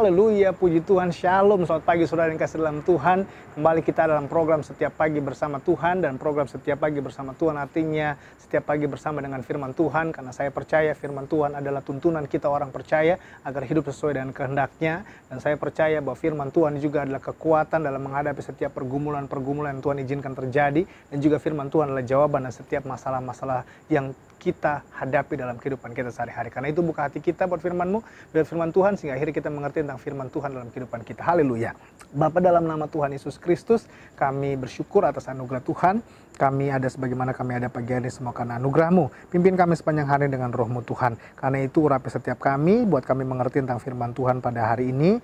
Haleluya, puji Tuhan, shalom, selamat pagi saudara yang kasih dalam Tuhan. Kembali kita dalam program Setiap Pagi Bersama Tuhan. Dan program Setiap Pagi Bersama Tuhan artinya setiap pagi bersama dengan firman Tuhan. Karena saya percaya firman Tuhan adalah tuntunan kita orang percaya agar hidup sesuai dengan kehendaknya. Dan saya percaya bahwa firman Tuhan juga adalah kekuatan dalam menghadapi setiap pergumulan-pergumulan yang Tuhan izinkan terjadi. Dan juga firman Tuhan adalah jawaban dari setiap masalah-masalah yang kita hadapi dalam kehidupan kita sehari-hari. Karena itu buka hati kita buat firman-Mu, biar firman Tuhan, sehingga akhirnya kita mengerti tentang firman Tuhan dalam kehidupan kita. Haleluya. Bapa, dalam nama Tuhan Yesus Kristus, kami bersyukur atas anugerah Tuhan. Kami ada sebagaimana kami ada pagi hari semua karena anugerah-Mu. Pimpin kami sepanjang hari dengan roh-Mu Tuhan. Karena itu urapi setiap kami, buat kami mengerti tentang firman Tuhan pada hari ini.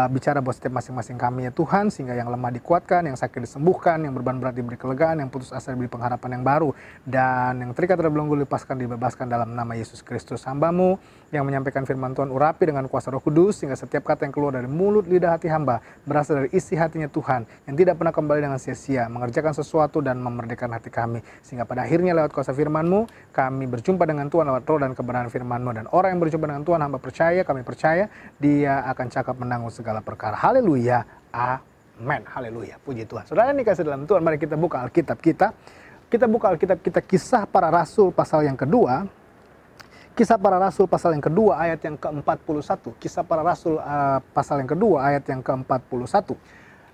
Bicara buat setiap masing-masing kami ya Tuhan, sehingga yang lemah dikuatkan, yang sakit disembuhkan, yang beban berat diberi kelegaan, yang putus asa diberi pengharapan yang baru, dan yang terikat terbelenggu lepaskan dibebaskan dalam nama Yesus Kristus. Hamba-Mu yang menyampaikan firman Tuhan urapi dengan kuasa Roh Kudus, sehingga setiap kata yang keluar dari mulut lidah hati hamba berasal dari isi hatinya Tuhan, yang tidak pernah kembali dengan sia-sia, mengerjakan sesuatu dan memerdekakan hati kami, sehingga pada akhirnya lewat kuasa firman-Mu kami berjumpa dengan Tuhan lewat roh dan kebenaran firman-Mu. Dan orang yang berjumpa dengan Tuhan, hamba percaya, kami percaya dia akan cakap menanggung segala perkara. Haleluya, amin. Haleluya, puji Tuhan. Saudara yang dikasih dalam Tuhan, mari kita buka Alkitab kita. Kita buka Alkitab kita, Kisah Para Rasul pasal yang kedua. Kisah Para Rasul pasal yang kedua ayat yang ke-41. Kisah Para Rasul pasal yang kedua ayat yang ke-41.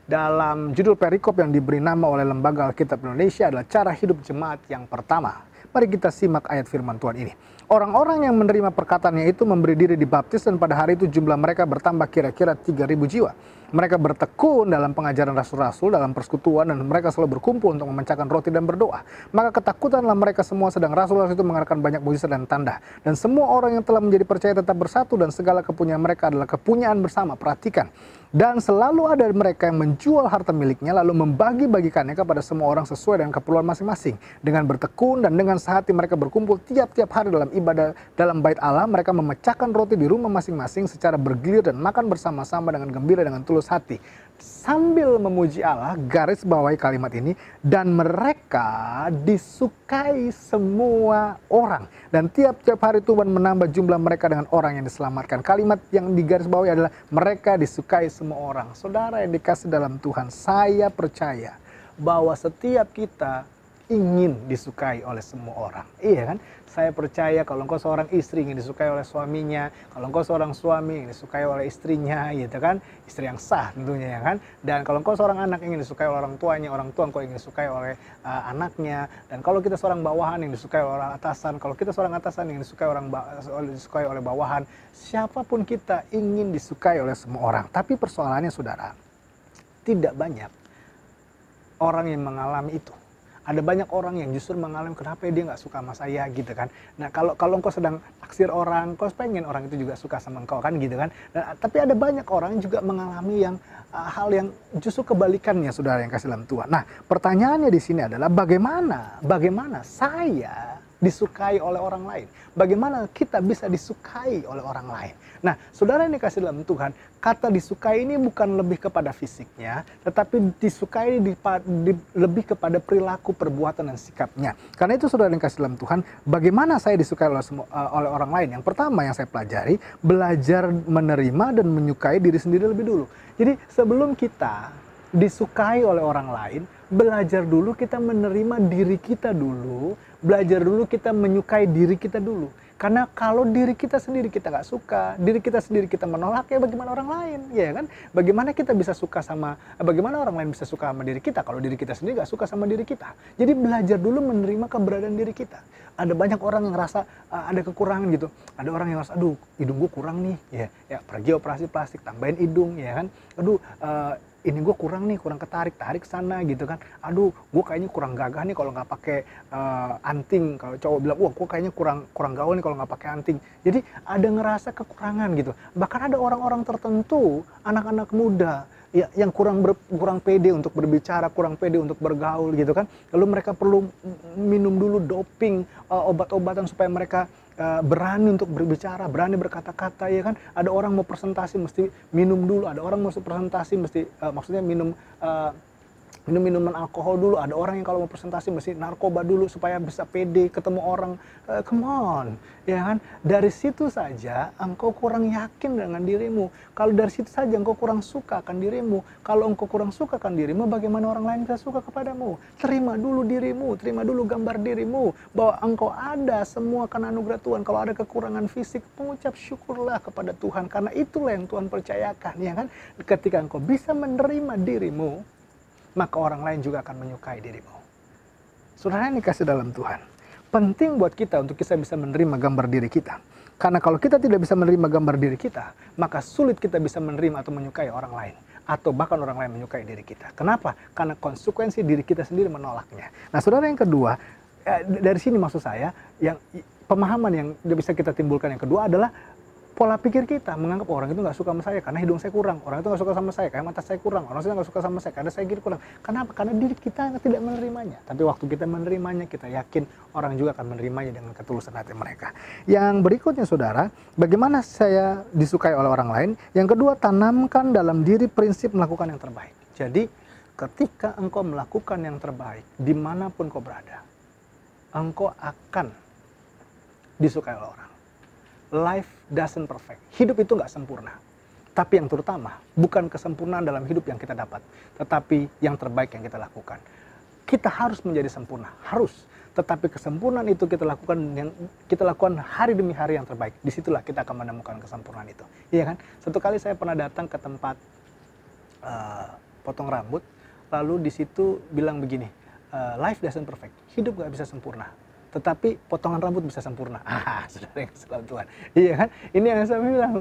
Dalam judul perikop yang diberi nama oleh Lembaga Alkitab Indonesia adalah Cara Hidup Jemaat yang Pertama. Mari kita simak ayat firman Tuhan ini. Orang-orang yang menerima perkataannya itu memberi diri dibaptis, dan pada hari itu jumlah mereka bertambah kira-kira 3.000 jiwa. Mereka bertekun dalam pengajaran rasul-rasul, dalam persekutuan, dan mereka selalu berkumpul untuk memecahkan roti dan berdoa. Maka ketakutanlah mereka semua, sedang rasul-rasul itu mengadakan banyak mujizat dan tanda. Dan semua orang yang telah menjadi percaya tetap bersatu, dan segala kepunyaan mereka adalah kepunyaan bersama. Perhatikan. Dan selalu ada mereka yang menjual harta miliknya, lalu membagi-bagikannya kepada semua orang sesuai dengan keperluan masing-masing. Dengan bertekun dan dengan sehati mereka berkumpul tiap-tiap hari dalam ibadah dalam bait Allah. Mereka memecahkan roti di rumah masing-masing secara bergilir dan makan bersama-sama dengan gembira dengan tulus hati, sambil memuji Allah. Garis bawahi kalimat ini, dan mereka disukai semua orang, dan tiap-tiap hari Tuhan menambah jumlah mereka dengan orang yang diselamatkan. Kalimat yang digaris bawahi adalah mereka disukai semua orang. Saudara yang dikasih dalam Tuhan, saya percaya bahwa setiap kita ingin disukai oleh semua orang. Iya kan? Saya percaya kalau engkau seorang istri ingin disukai oleh suaminya, kalau engkau seorang suami ingin disukai oleh istrinya, gitu kan? Istri yang sah tentunya ya kan? Dan kalau engkau seorang anak ingin disukai oleh orang tua engkau ingin disukai oleh anaknya. Dan kalau kita seorang bawahan ingin disukai oleh orang atasan, kalau kita seorang atasan ingin disukai oleh bawahan, siapapun kita ingin disukai oleh semua orang. Tapi persoalannya saudara, tidak banyak orang yang mengalami itu. Ada banyak orang yang justru mengalami, kenapa dia nggak suka sama saya gitu kan. Nah kalau engkau sedang taksir orang, kau pengen orang itu juga suka sama engkau kan gitu kan. Nah, tapi ada banyak orang yang juga mengalami yang hal yang justru kebalikannya, saudara yang kasih dalam Tuhan. Nah pertanyaannya di sini adalah bagaimana saya disukai oleh orang lain? Bagaimana kita bisa disukai oleh orang lain? Nah, saudara yang dikasih dalam Tuhan, kata disukai ini bukan lebih kepada fisiknya, tetapi disukai lebih kepada perilaku, perbuatan, dan sikapnya. Karena itu saudara yang dikasih dalam Tuhan, bagaimana saya disukai oleh orang lain? Yang pertama yang saya pelajari, belajar menerima dan menyukai diri sendiri lebih dulu. Jadi sebelum kita disukai oleh orang lain, belajar dulu kita menerima diri kita dulu, belajar dulu kita menyukai diri kita dulu. Karena kalau diri kita sendiri kita gak suka, diri kita sendiri kita menolak, ya bagaimana orang lain, ya kan? Bagaimana kita bisa suka bagaimana orang lain bisa suka sama diri kita kalau diri kita sendiri gak suka sama diri kita? Jadi belajar dulu menerima keberadaan diri kita. Ada banyak orang yang ngerasa ada kekurangan gitu. Ada orang yang ngerasa, aduh hidung gue kurang nih, ya pergi operasi plastik, tambahin hidung, ya kan? Aduh ini gue kurang tarik sana gitu kan. Aduh, gue kayaknya kurang gagah nih kalau nggak pakai anting. Kalau cowok bilang, wah gue kayaknya kurang gaul nih kalau nggak pakai anting. Jadi ada ngerasa kekurangan gitu. Bahkan ada orang-orang tertentu, anak-anak muda ya, yang kurang pede untuk berbicara, kurang pede untuk bergaul gitu kan. Lalu mereka perlu minum dulu doping, obat-obatan supaya mereka berani untuk berbicara, berani berkata-kata, ya kan. Ada orang mau presentasi mesti minum dulu, ada orang mau presentasi mesti maksudnya minum minum minuman alkohol dulu. Ada orang yang kalau mau presentasi mesti narkoba dulu supaya bisa pede ketemu orang. Come on, ya kan? Dari situ saja engkau kurang yakin dengan dirimu. Kalau dari situ saja engkau kurang suka akan dirimu. Kalau engkau kurang suka akan dirimu, bagaimana orang lain bisa suka kepadamu? Terima dulu dirimu, terima dulu gambar dirimu bahwa engkau ada semua karena anugerah Tuhan. Kalau ada kekurangan fisik, mengucap syukurlah kepada Tuhan, karena itulah yang Tuhan percayakan, ya kan? Ketika engkau bisa menerima dirimu, maka orang lain juga akan menyukai dirimu. Saudara yang dikasih dalam Tuhan, penting buat kita untuk kita bisa menerima gambar diri kita. Karena kalau kita tidak bisa menerima gambar diri kita, maka sulit kita bisa menerima atau menyukai orang lain. Atau bahkan orang lain menyukai diri kita. Kenapa? Karena konsekuensi diri kita sendiri menolaknya. Nah, saudara yang kedua, dari sini maksud saya, yang pemahaman yang bisa kita timbulkan yang kedua adalah pola pikir kita, menganggap orang itu nggak suka sama saya karena hidung saya kurang, orang itu nggak suka sama saya karena mata saya kurang, orang itu nggak suka sama saya karena saya gini kurang. Kenapa? Karena diri kita tidak menerimanya. Tapi waktu kita menerimanya, kita yakin orang juga akan menerimanya dengan ketulusan hati mereka. Yang berikutnya, saudara, bagaimana saya disukai oleh orang lain? Yang kedua, tanamkan dalam diri prinsip melakukan yang terbaik. Jadi, ketika engkau melakukan yang terbaik, dimanapun kau berada, engkau akan disukai oleh orang. Life doesn't perfect. Hidup itu nggak sempurna. Tapi yang terutama, bukan kesempurnaan dalam hidup yang kita dapat, tetapi yang terbaik yang kita lakukan. Kita harus menjadi sempurna, harus. Tetapi kesempurnaan itu kita lakukan hari demi hari yang terbaik. Disitulah kita akan menemukan kesempurnaan itu. Iya kan? Satu kali saya pernah datang ke tempat potong rambut, lalu di situ bilang begini, life doesn't perfect. Hidup nggak bisa sempurna. Tetapi potongan rambut bisa sempurna. Saudara yang kasih dalam Tuhan. Iya kan? Ini yang saya bilang.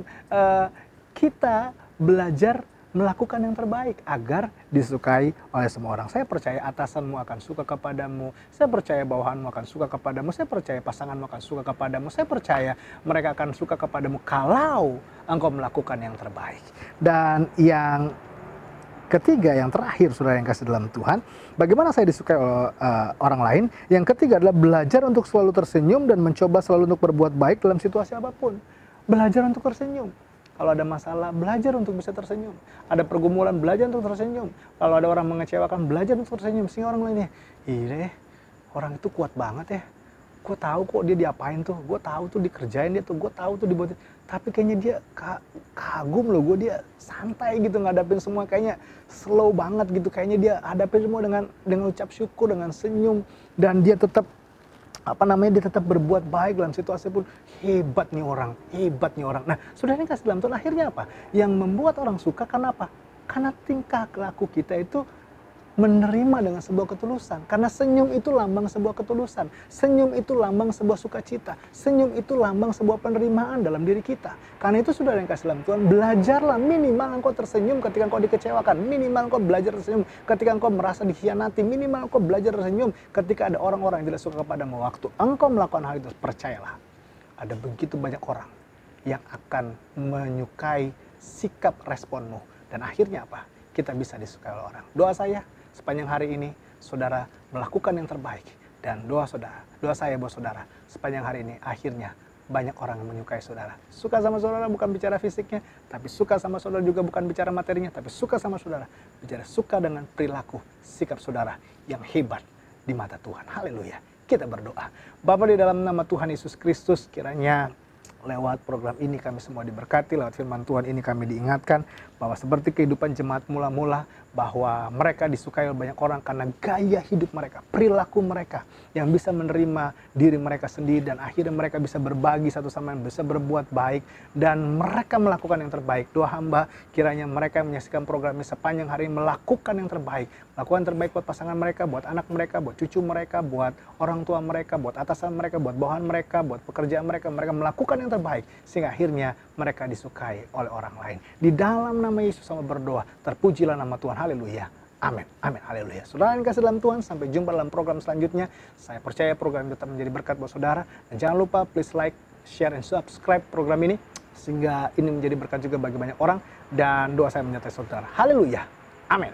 Kita belajar melakukan yang terbaik agar disukai oleh semua orang. Saya percaya atasanmu akan suka kepadamu. Saya percaya bawahanmu akan suka kepadamu. Saya percaya pasanganmu akan suka kepadamu. Saya percaya mereka akan suka kepadamu kalau engkau melakukan yang terbaik. Dan yang ketiga, yang terakhir, saudara yang kasih dalam Tuhan, bagaimana saya disukai oleh orang lain? Yang ketiga adalah belajar untuk selalu tersenyum dan mencoba selalu untuk berbuat baik dalam situasi apapun. Belajar untuk tersenyum. Kalau ada masalah, belajar untuk bisa tersenyum. Ada pergumulan, belajar untuk tersenyum. Kalau ada orang mengecewakan, belajar untuk tersenyum. Sehingga orang lainnya, iya, orang itu kuat banget ya. Gue tahu kok dia diapain tuh, gue tahu tuh dikerjain dia tuh, gue tahu tuh dibuatin. Tapi kayaknya dia kagum loh, gue dia santai gitu ngadapin semua, kayaknya slow banget gitu. Kayaknya dia hadapin semua dengan ucap syukur, dengan senyum, dan dia tetap dia tetap berbuat baik dalam situasi pun. Hebat nih orang, hebat nih orang. Nah, saudara yang kasih dalam Tuhan, akhirnya apa? Yang membuat orang suka karena apa? Karena tingkah laku kita itu menerima dengan sebuah ketulusan. Karena senyum itu lambang sebuah ketulusan. Senyum itu lambang sebuah sukacita. Senyum itu lambang sebuah penerimaan dalam diri kita. Karena itu, saudara yang kasih dalam Tuhan, belajarlah minimal engkau tersenyum ketika engkau dikecewakan. Minimal engkau belajar tersenyum ketika engkau merasa dikhianati. Minimal engkau belajar tersenyum ketika ada orang-orang yang tidak suka kepadamu. Waktu engkau melakukan hal itu, percayalah, ada begitu banyak orang yang akan menyukai sikap responmu. Dan akhirnya apa? Kita bisa disukai oleh orang. Doa saya, sepanjang hari ini, saudara melakukan yang terbaik. Dan doa saya buat saudara, sepanjang hari ini, akhirnya banyak orang yang menyukai saudara. Suka sama saudara bukan bicara fisiknya, tapi suka sama saudara juga bukan bicara materinya, tapi suka sama saudara. Bicara suka dengan perilaku, sikap saudara yang hebat di mata Tuhan. Haleluya. Kita berdoa. Bapa, di dalam nama Tuhan Yesus Kristus, kiranya lewat program ini kami semua diberkati, lewat firman Tuhan ini kami diingatkan bahwa seperti kehidupan jemaat mula-mula, bahwa mereka disukai oleh banyak orang karena gaya hidup mereka, perilaku mereka yang bisa menerima diri mereka sendiri, dan akhirnya mereka bisa berbagi satu sama lain, bisa berbuat baik, dan mereka melakukan yang terbaik. Doa hamba, kiranya mereka yang menyaksikan program ini sepanjang hari ini melakukan yang terbaik. Melakukan yang terbaik buat pasangan mereka, buat anak mereka, buat cucu mereka, buat orang tua mereka, buat atasan mereka, buat bawahan mereka, buat pekerjaan mereka. Mereka melakukan yang terbaik sehingga akhirnya mereka disukai oleh orang lain. Di dalam nama Yesus sama berdoa, terpujilah nama Tuhan. Haleluya. Amin. Amin. Haleluya. Saudara yang kasih dalam Tuhan, sampai jumpa dalam program selanjutnya. Saya percaya program ini tetap menjadi berkat buat saudara. Dan jangan lupa please like, share, and subscribe program ini, sehingga ini menjadi berkat juga bagi banyak orang. Dan doa saya menyertai saudara. Haleluya. Amin.